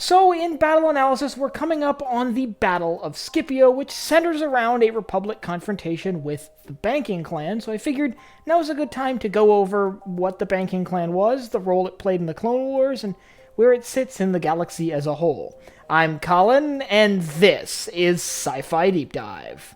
So in battle analysis, we're coming up on the Battle of Scipio, which centers around a Republic confrontation with the banking clan, so I figured now is a good time to go over what the banking clan was, the role it played in the Clone Wars, and where it sits in the galaxy as a whole. I'm Colin, and this is Sci-Fi Deep Dive.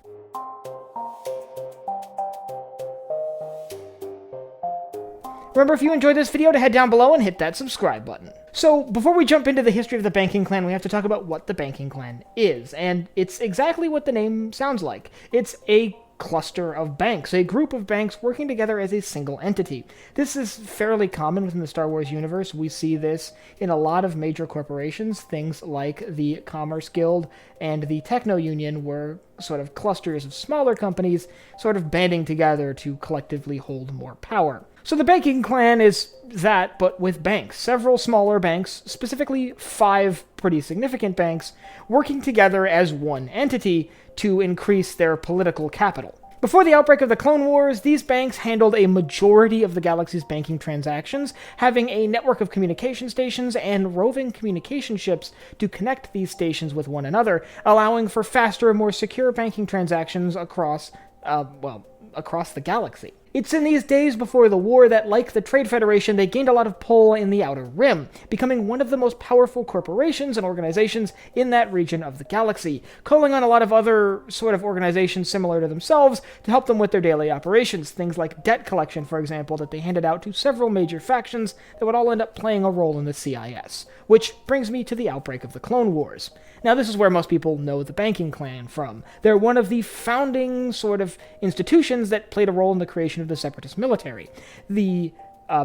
Remember, if you enjoyed this video, to head down below and hit that subscribe button. So, before we jump into the history of the banking clan, we have to talk about what the banking clan is, and it's exactly what the name sounds like. It's a cluster of banks, a group of banks working together as a single entity. This is fairly common within the Star Wars universe. We see this in a lot of major corporations. Things like the Commerce Guild and the Techno Union were sort of clusters of smaller companies sort of banding together to collectively hold more power. So the banking clan is that, but with banks. Several smaller banks, specifically 5 pretty significant banks, working together as one entity to increase their political capital. Before the outbreak of the Clone Wars, these banks handled a majority of the galaxy's banking transactions, having a network of communication stations and roving communication ships to connect these stations with one another, allowing for faster and more secure banking transactions across the galaxy. It's in these days before the war that, like the Trade Federation, they gained a lot of pull in the Outer Rim, becoming one of the most powerful corporations and organizations in that region of the galaxy, calling on a lot of other sort of organizations similar to themselves to help them with their daily operations, things like debt collection, for example, that they handed out to several major factions that would all end up playing a role in the CIS. Which brings me to the outbreak of the Clone Wars. Now, this is where most people know the banking clan from. They're one of the founding sort of institutions that played a role in the creation of the Separatist military. The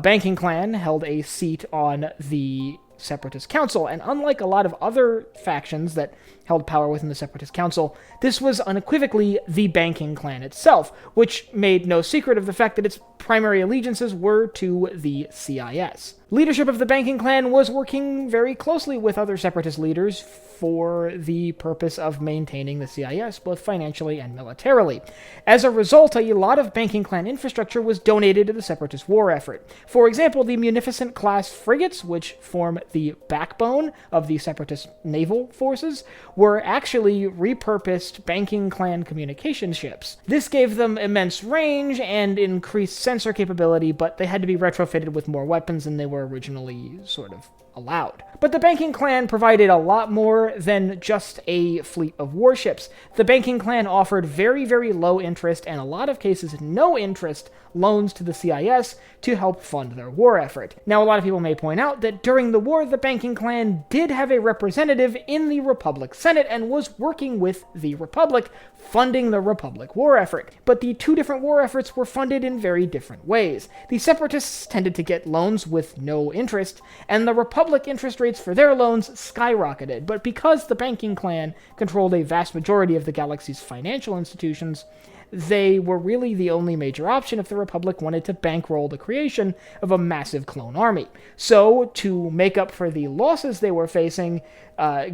banking clan held a seat on the Separatist Council, and unlike a lot of other factions that held power within the Separatist Council, this was unequivocally the banking clan itself, which made no secret of the fact that its primary allegiances were to the CIS. Leadership of the banking clan was working very closely with other Separatist leaders for the purpose of maintaining the CIS, both financially and militarily. As a result, a lot of banking clan infrastructure was donated to the Separatist war effort. For example, the Munificent-class frigates, which form the backbone of the Separatist naval forces, were actually repurposed banking clan communication ships. This gave them immense range and increased sensor capability, but they had to be retrofitted with more weapons than they were originally sort of allowed. But the banking clan provided a lot more than just a fleet of warships. The banking clan offered very, very low interest, and in a lot of cases no interest, loans to the CIS to help fund their war effort. Now, a lot of people may point out that during the war, the banking clan did have a representative in the Republic Senate and was working with the Republic, funding the Republic war effort. But the two different war efforts were funded in very different ways. The Separatists tended to get loans with no interest, and the Republic interest rates for their loans skyrocketed. But because the banking clan controlled a vast majority of the galaxy's financial institutions, they were really the only major option if the Republic wanted to bankroll the creation of a massive clone army. So, to make up for the losses they were facing,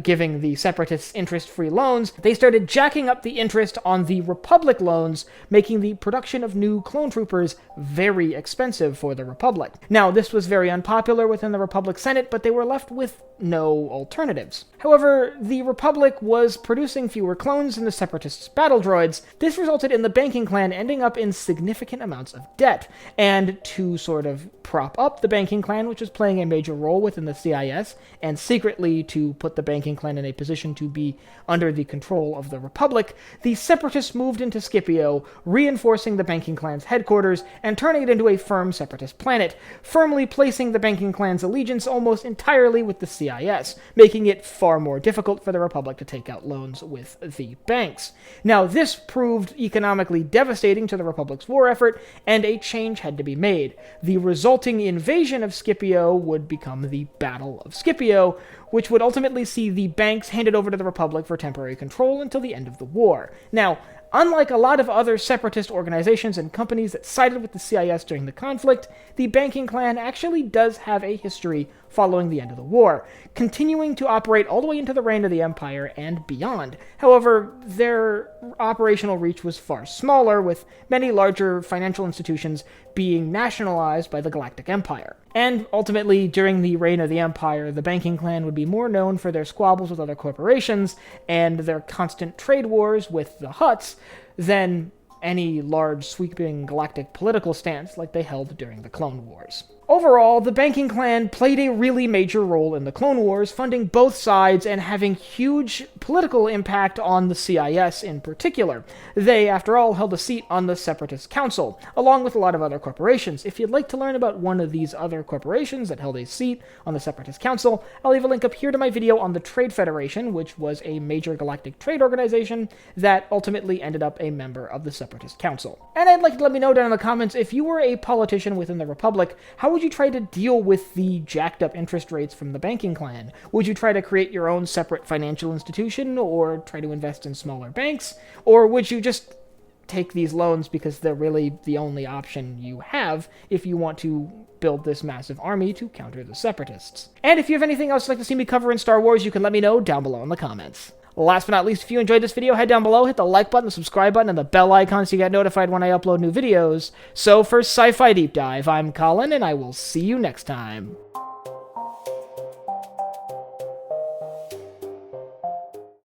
giving the Separatists interest-free loans, they started jacking up the interest on the Republic loans, making the production of new clone troopers very expensive for the Republic. Now, this was very unpopular within the Republic Senate, but they were left with no alternatives. However, the Republic was producing fewer clones than the Separatists' battle droids. This resulted in the banking clan ending up in significant amounts of debt, and to sort of prop up the banking clan, which was playing a major role within the CIS, and secretly to put the banking clan in a position to be under the control of the Republic, the Separatists moved into Scipio, reinforcing the banking clan's headquarters and turning it into a firm Separatist planet, firmly placing the banking clan's allegiance almost entirely with the CIS, making it far more difficult for the Republic to take out loans with the banks. Now, this proved economically devastating to the Republic's war effort, and a change had to be made. The resulting invasion of Scipio would become the Battle of Scipio, which would ultimately see the banks handed over to the Republic for temporary control until the end of the war. Now, unlike a lot of other separatist organizations and companies that sided with the CIS during the conflict, the banking clan actually does have a history following the end of the war, continuing to operate all the way into the reign of the Empire and beyond. However, their operational reach was far smaller, with many larger financial institutions being nationalized by the Galactic Empire. And ultimately, during the reign of the Empire, the banking clan would be more known for their squabbles with other corporations and their constant trade wars with the Hutts than any large, sweeping galactic political stance like they held during the Clone Wars. Overall, the banking clan played a really major role in the Clone Wars, funding both sides and having huge political impact on the CIS in particular. They, after all, held a seat on the Separatist Council, along with a lot of other corporations. If you'd like to learn about one of these other corporations that held a seat on the Separatist Council, I'll leave a link up here to my video on the Trade Federation, which was a major galactic trade organization that ultimately ended up a member of the Separatist Council. And I'd like you to let me know down in the comments, if you were a politician within the Republic, how would you try to deal with the jacked up interest rates from the banking clan? Would you try to create your own separate financial institution, or try to invest in smaller banks? Or would you just take these loans because they're really the only option you have if you want to build this massive army to counter the Separatists? And if you have anything else you'd like to see me cover in Star Wars, you can let me know down below in the comments. Last but not least, if you enjoyed this video, head down below, hit the like button, the subscribe button, and the bell icon so you get notified when I upload new videos. So for Sci-Fi Deep Dive, I'm Colin, and I will see you next time.